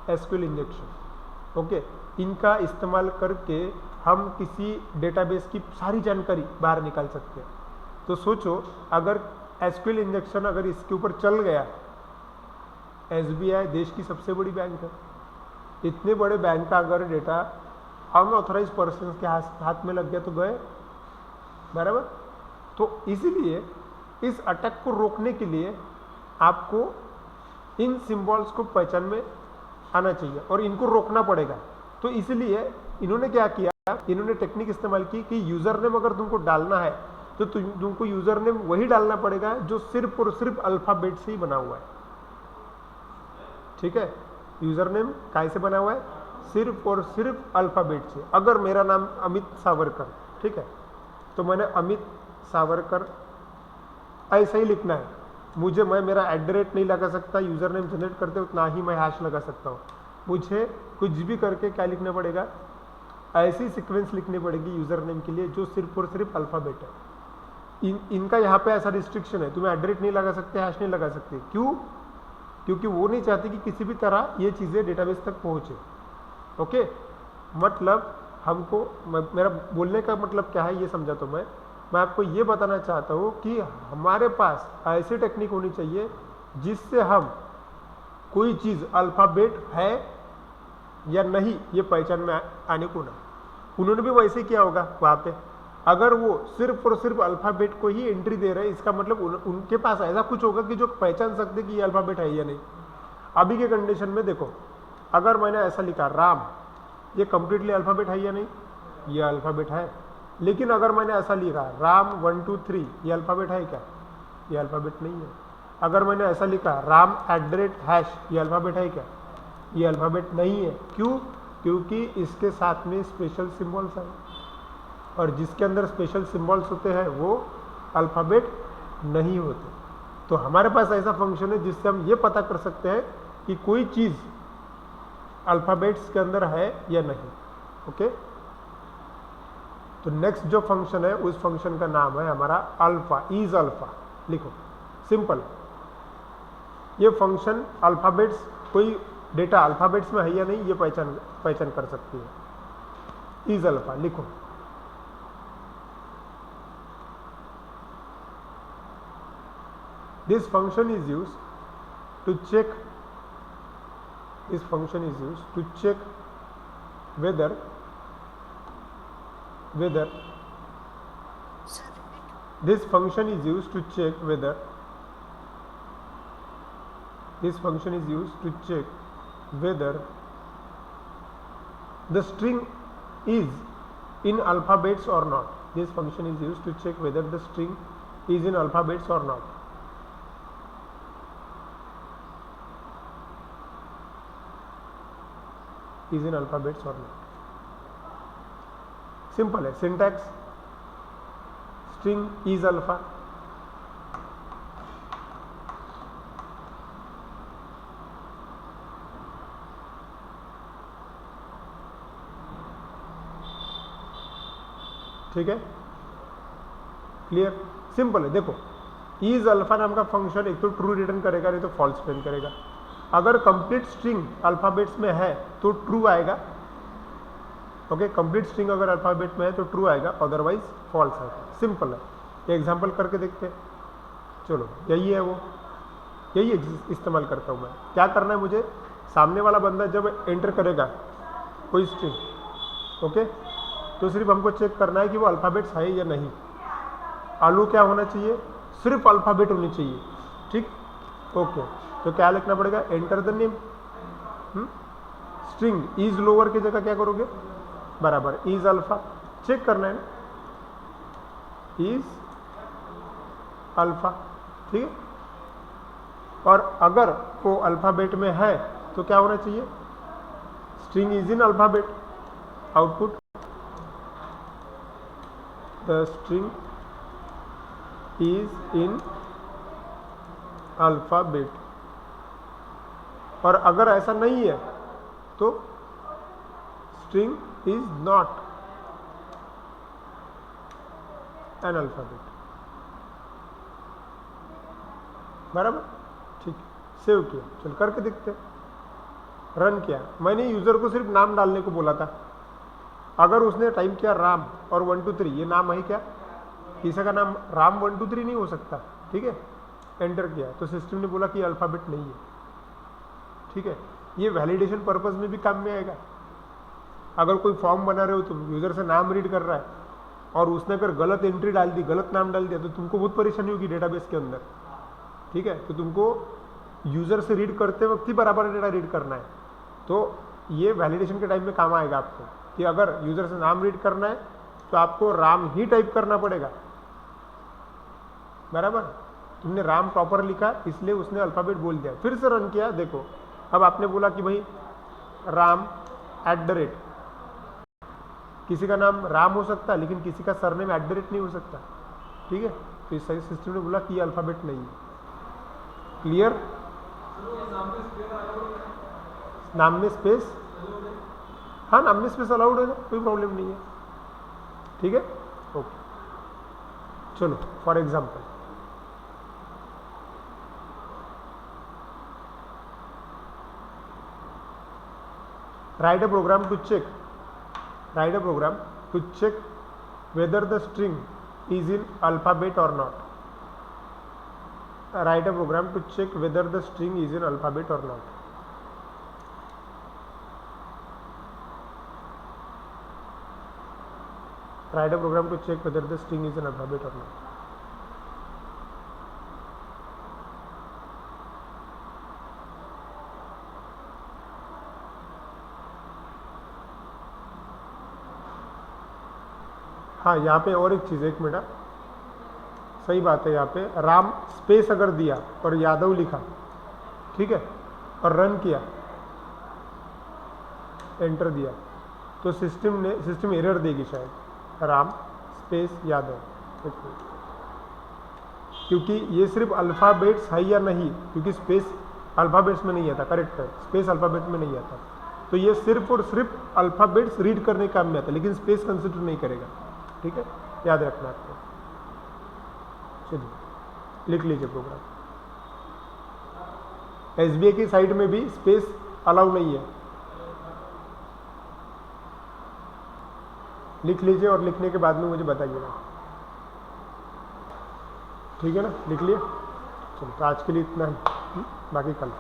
[SPEAKER 1] SQL injection. ओके, इनका इस्तेमाल करके हम किसी डेटाबेस की सारी जानकारी बाहर निकाल सकते हैं। तो सोचो अगर एसक्यूएल इंजेक्शन अगर इसके ऊपर चल गया, एसबीआई देश की सबसे बड़ी बैंक है, इतने बड़े बैंक का अगर डेटा अनऑथराइज पर्सन के हाथ में लग गया तो गए, बराबर। तो इसीलिए इस अटैक को रोकने के लिए आपको इन सिंबल्स को पहचान में आना चाहिए और इनको रोकना पड़ेगा। तो इसलिए इन्होंने क्या किया, इन्होंने टेक्निक इस्तेमाल की कि यूजर नेम अगर तुमको डालना है तो तुमको यूजर नेम वही डालना पड़ेगा जो सिर्फ और सिर्फ अल्फाबेट से ही बना हुआ है। ठीक है, यूजर नेम कैसे बना हुआ है? सिर्फ और सिर्फ अल्फाबेट से। अगर मेरा नाम अमित सावरकर, ठीक है, तो मैंने अमित सावरकर ऐसा ही लिखना है। मैं मेरा @ नहीं लगा सकता यूजर नेम जनरेट करते हो, ना ही मैं हैश लगा सकता हूँ। मुझे कुछ भी करके क्या लिखना पड़ेगा? ऐसी सीक्वेंस लिखनी पड़ेगी यूजर नेम के लिए जो सिर्फ और सिर्फ अल्फाबेट है। इनका यहाँ पे ऐसा रिस्ट्रिक्शन है, तुम्हें @ नहीं लगा सकते, हैश नहीं लगा सकते। क्यों? क्योंकि वो नहीं चाहते कि किसी भी तरह ये चीज़ें डेटाबेस तक पहुँचे। ओके, मतलब हमको, मेरा बोलने का मतलब क्या है ये समझा। तो मैं आपको ये बताना चाहता हूँ कि हमारे पास ऐसी टेक्निक होनी चाहिए जिससे हम कोई चीज़ अल्फ़ाबेट है या नहीं ये पहचान में आने को ना। उन्होंने भी वैसे ही किया होगा वहाँ पे। अगर वो सिर्फ और सिर्फ अल्फ़ाबेट को ही एंट्री दे रहे हैं, इसका मतलब उनके पास ऐसा कुछ होगा कि जो पहचान सकते कि ये अल्फ़ाबेट है या नहीं। अभी के कंडीशन में देखो, अगर मैंने ऐसा लिखा राम, ये कंप्लीटली अल्फ़ाबेट है या नहीं? ये अल्फ़ाबेट है। लेकिन अगर मैंने ऐसा लिखा राम 1 2 3, ये अल्फ़ाबेट है क्या? ये अल्फ़ाबेट नहीं है। अगर मैंने ऐसा लिखा राम @#, ये अल्फ़ाबेट है क्या? ये अल्फ़ाबेट नहीं है। क्यों? क्योंकि इसके साथ में स्पेशल सिंबल्स हैं, और जिसके अंदर स्पेशल सिंबल्स होते हैं वो अल्फ़ाबेट नहीं होते। तो हमारे पास ऐसा फंक्शन है जिससे हम ये पता कर सकते हैं कि कोई चीज़ अल्फ़ाबेट्स के अंदर है या नहीं। ओके, तो नेक्स्ट जो फंक्शन है उस फंक्शन का नाम है हमारा अल्फ़ा, इज अल्फ़ा। लिखो, सिंपल। ये फंक्शन अल्फ़ाबेट्स, कोई डेटा अल्फ़ाबेट्स में है या नहीं ये पहचान कर सकती है। इज अल्फ़ा लिखो। This function is used to check whether this function is used to check whether the string is in alphabets or not. This function is used to check whether the string is in alphabets or not. Is in alphabets or not. Simple है syntax, string is alpha, ठीक है, clear, simple है। देखो is alpha नाम का function एक तो true return करेगा, नहीं तो फॉल्स रिटर्न करेगा। अगर कंप्लीट स्ट्रिंग अल्फाबेट्स में है तो ट्रू आएगा। ओके, कंप्लीट स्ट्रिंग अगर अल्फाबेट में है तो ट्रू आएगा, अदरवाइज फॉल्स आएगा। सिंपल है, ये एग्जांपल करके देखते हैं। चलो यही है वो, यही इस्तेमाल करता हूँ मैं। क्या करना है मुझे, सामने वाला बंदा जब एंटर करेगा कोई स्ट्रिंग, ओके, तो सिर्फ हमको चेक करना है कि वो अल्फाबेट्स है या नहीं। आलू क्या होना चाहिए, सिर्फ अल्फाबेट होनी चाहिए, ठीक। ओके, तो क्या लिखना पड़ेगा, enter the name. String is lower की जगह क्या करोगे, बराबर इज अल्फा, चेक करना है ना, इज अल्फा, ठीक है। और अगर वो अल्फाबेट में है तो क्या होना चाहिए, string is in alphabet, output the string is in alphabet. और अगर ऐसा नहीं है तो string is not an alphabet, बराबर, ठीक। सेव किया, चल करके देखते हैं। रन किया, मैंने यूजर को सिर्फ नाम डालने को बोला था। अगर उसने टाइप किया राम और 1 2 3, ये नाम है क्या, किसी का नाम राम 1 2 3 नहीं हो सकता, ठीक है। एंटर किया तो सिस्टम ने बोला कि अल्फाबेट नहीं है, ठीक है। ये वैलिडेशन पर्पस में भी काम में आएगा। अगर कोई फॉर्म बना रहे हो तुम, यूजर से नाम रीड कर रहा है और उसने अगर गलत एंट्री डाल दी, गलत नाम डाल दिया, तो तुमको बहुत परेशानी होगी डेटाबेस के अंदर, ठीक है। तो तुमको यूजर से रीड करते वक्त ही बराबर डेटा रीड करना है। तो ये वैलिडेशन के टाइम में काम आएगा आपको, कि अगर यूजर से नाम रीड करना है तो आपको राम ही टाइप करना पड़ेगा, बराबर। तुमने राम प्रॉपर लिखा इसलिए उसने अल्फाबेट बोल दिया। फिर से रन किया, देखो अब आपने बोला कि भाई राम @ किसी का नाम राम हो सकता है लेकिन किसी का सरनेम @ नहीं हो सकता, ठीक है। तो इस सिस्टम ने बोला कि ये अल्फाबेट नहीं है। क्लियर, नाम में स्पेस, हाँ नाम में स्पेस अलाउड है, कोई प्रॉब्लम नहीं है, ठीक है। ओके, चलो for example write a program to check whether the string is in alphabet or not. Write a program to check whether the string is in alphabet or not. Write a program to check whether the string is in alphabet or not. हाँ यहाँ पे और एक चीज़, एक minute, सही बात है, यहाँ पे राम स्पेस अगर दिया और यादव लिखा, ठीक है, और रन किया, एंटर दिया, तो सिस्टम एरर देगी शायद, राम स्पेस यादव, क्योंकि ये सिर्फ अल्फ़ाबेट्स है या नहीं, क्योंकि स्पेस अल्फ़ाबेट्स में नहीं आता, करेक्ट है, स्पेस अल्फ़ाबेट में नहीं आता, तो ये सिर्फ और सिर्फ अल्फ़ाबेट्स रीड करने काम में आता है, लेकिन स्पेस कंसिडर नहीं करेगा, ठीक है, याद रखना आपको। चलिए लिख लीजिए प्रोग्राम। एसबीआई की साइट में भी स्पेस अलाउ नहीं है, लिख लीजिए और लिखने के बाद में मुझे बताइएगा, ठीक है ना, लिख लिया। चलो तो आज के लिए इतना ही, बाकी कल।